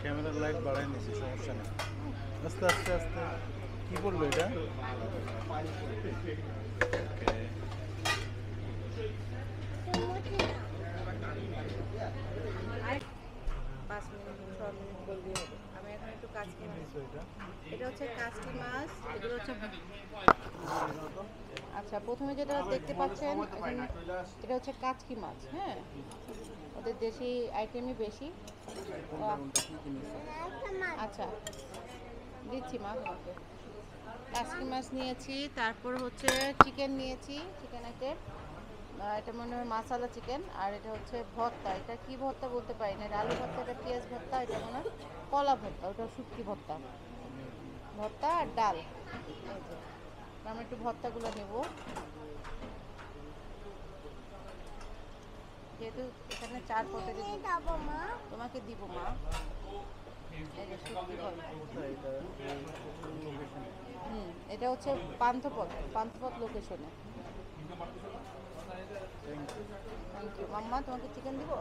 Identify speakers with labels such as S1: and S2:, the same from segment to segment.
S1: ক্যামেরার লাইট বাড়াই নিছি, সমস্যা নেই। আস্তে আস্তে আস্তে। কি বলবো এটা? ওকে।
S2: 5 মিনিট 6 মিনিট বললেই হবে। আমি এখন একটু কাচকি মাছ, এটা হচ্ছে কাচকি মাছ, এগুলো হচ্ছে আচ্ছা প্রথমে যেটা দেখতে পাচ্ছেন এটা হচ্ছে কাচকি মাছ। হ্যাঁ, ওদের দেশি আইটেমই বেশি। আচ্ছা দিচ্ছি মা তোমাকে। কাচকি মাছ নিয়েছি, তারপর হচ্ছে চিকেন নিয়েছি, চিকেন আইটেম। এটা মনে হয় মাসালা চিকেন। আর এটা হচ্ছে ভর্তা, এটা কি ভর্তা বলতে পারি না, এটা আলু ভর্তা, এটা পেঁয়াজ ভর্তা, এটা মনে হয় কলা ভর্তা, ওটা শুটকি ভর্তা। ভর্তা আর ডাল। এই যে আমরা একটু ভর্তাগুলো নেব, যেহেতু এখানে 4 পদের তোমাকে দিব মা। এই যে শুটকি ভর্তা। এটা হচ্ছে পান্থপথ, পান্থপথ লোকেশনে। থ্যাংক ইউ মাম্মা, তোমাকে চিকেন দিব।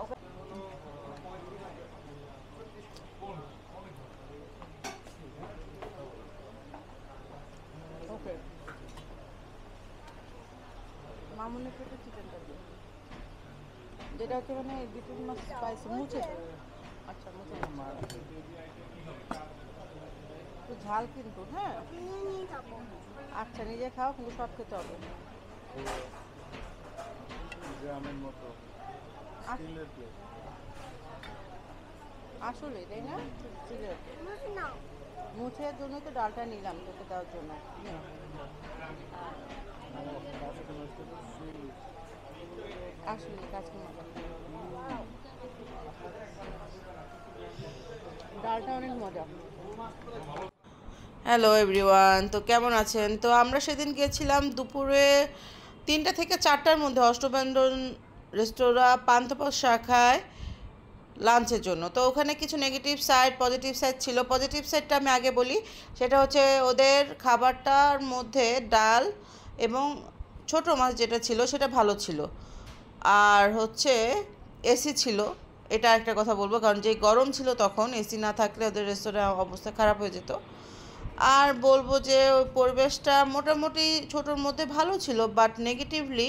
S2: ওকে মামুনের পেটে চিকেনটা দিও, যেটা হচ্ছে মানে বিটুল মাছ স্পাইসি মুছে। আচ্ছা মুছে একটু ঝাল কিন্তু। হ্যাঁ আচ্ছা নিজে খাও, কিন্তু সব খেতে হবে।
S1: গ্রামের মতো স্টিলের প্লেট।
S2: আসলে তাই না, মুছের জন্য তো ডালটা নিলাম তোকে দেওয়ার জন্য। আসলে কাজকে ডালটা অনেক মজা। হ্যালো এভরিওয়ান, তো কেমন আছেন? তো আমরা সেদিন গিয়েছিলাম দুপুরে 3টা থেকে 4টার মধ্যে অষ্টব্যঞ্জন রেস্তোরাঁ পান্থপথ শাখায় লাঞ্চের জন্য। তো ওখানে কিছু নেগেটিভ সাইড পজিটিভ সাইড ছিল। পজিটিভ সাইডটা আমি আগে বলি, সেটা হচ্ছে ওদের খাবারটার মধ্যে ডাল এবং ছোটো মাছ যেটা ছিল সেটা ভালো ছিল। আর হচ্ছে এসি ছিল, এটা একটা কথা বলবো, কারণ যে গরম ছিল তখন এসি না থাকলে ওদের রেস্তোরাঁ অবস্থা খারাপ হয়ে যেত। আর বলবো যে ওই পরিবেশটা মোটামুটি ছোটোর মধ্যে ভালো ছিল, বাট নেগেটিভলি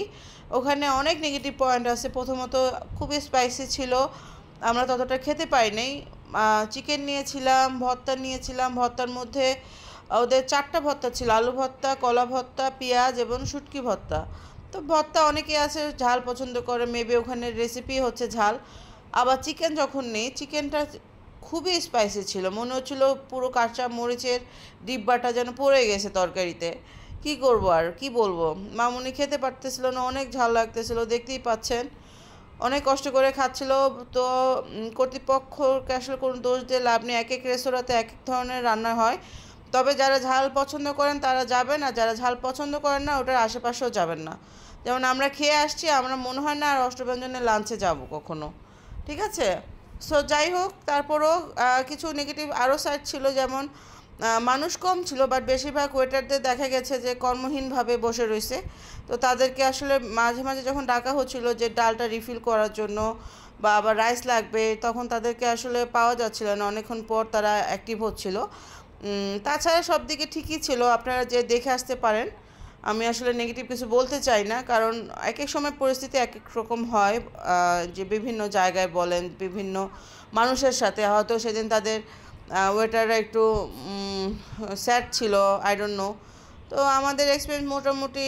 S2: ওখানে অনেক নেগেটিভ পয়েন্ট আছে। প্রথমত খুবই স্পাইসি ছিল, আমরা ততটা খেতে পারিনি। চিকেন নিয়েছিলাম, ভর্তা নিয়েছিলাম, ভর্তার মধ্যে ওদের 4টা ভর্তা ছিল, আলু ভর্তা, কলা ভর্তা, পেঁয়াজ এবং শুটকি ভর্তা। তো ভর্তা অনেকে আছে ঝাল পছন্দ করে, মেবি ওখানে রেসিপি হচ্ছে ঝাল। আবার চিকেন যখন নেই, চিকেনটা খুবই স্পাইসি ছিল, মনে হচ্ছিল পুরো কাঁচা মরিচের ডিব্বাটা যেন পড়ে গেছে তরকারিতে। কি করব আর কি বলবো, মামুনি খেতে পারতেছিল না, অনেক ঝাল লাগতেছিল, দেখতেই পাচ্ছেন অনেক কষ্ট করে খাচ্ছিল। তো কর্তৃপক্ষকে আসলে কোনো দোষ দিয়ে লাভ নেই, এক এক রেস্তোরাঁতে এক এক ধরনের রান্না হয়। তবে যারা ঝাল পছন্দ করেন তারা যাবেন, আর যারা ঝাল পছন্দ করেন না ওটার আশেপাশেও যাবেন না। যেমন আমরা খেয়ে আসছি, আমরা মনে হয় না আর অষ্টব্যঞ্জনের লাঞ্চে যাব কখনো। ঠিক আছে, সো যাই হোক, তারপরও কিছু নেগেটিভ আরও সাইড ছিল, যেমন মানুষ কম ছিল, বাট বেশিরভাগ ওয়েটারদের দেখা গেছে যে কর্মহীনভাবে বসে রয়েছে। তো তাদেরকে আসলে মাঝে মাঝে যখন ডাকা হচ্ছিল যে ডালটা রিফিল করার জন্য বা আবার রাইস লাগবে, তখন তাদেরকে আসলে পাওয়া যাচ্ছিল না, অনেকক্ষণ পর তারা অ্যাক্টিভ হচ্ছিল। তাছাড়া সব দিকে ঠিকই ছিল, আপনারা যে দেখে আসতে পারেন। আমি আসলে নেগেটিভ কিছু বলতে চাই না, কারণ এক এক সময় পরিস্থিতি এক এক রকম হয়। যে বিভিন্ন জায়গায় বলেন, বিভিন্ন মানুষের সাথে হয়তো সেদিন তাদের ওয়েটাররা একটু স্যাড ছিল, আই ডোন্ট নো। তো আমাদের এক্সপিরিয়েন্স মোটামুটি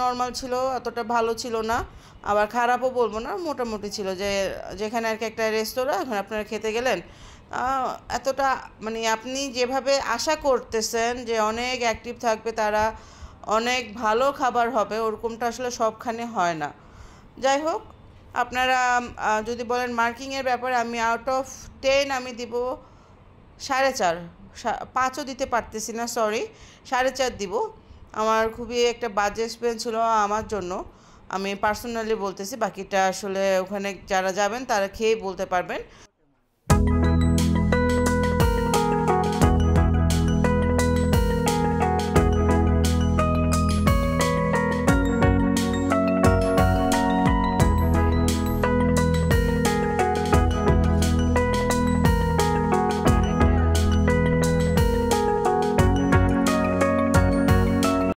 S2: নর্মাল ছিল, অতটা ভালো ছিল না, আবার খারাপও বলবো না, মোটামুটি ছিল। যে যেখানে আর কি একটা রেস্তোরাঁ, এখন আপনারা খেতে গেলেন, এতটা মানে আপনি যেভাবে আশা করতেছেন যে অনেক অ্যাক্টিভ থাকবে তারা, অনেক ভালো খাবার হবে, ওরকমটা আসলে সবখানে হয় না। যাই হোক, আপনারা যদি বলেন মার্কিংয়ের ব্যাপারে, আমি আউট অফ 10 আমি দিব 4.5, 5ও দিতে পারতেছি না, সরি, 4.5 দিব। আমার খুবই একটা বাজে এক্সপিরিয়েন্স ছিল আমার জন্য, আমি পার্সোনালি বলতেছি, বাকিটা আসলে ওখানে যারা যাবেন তারা খেয়েই বলতে পারবেন।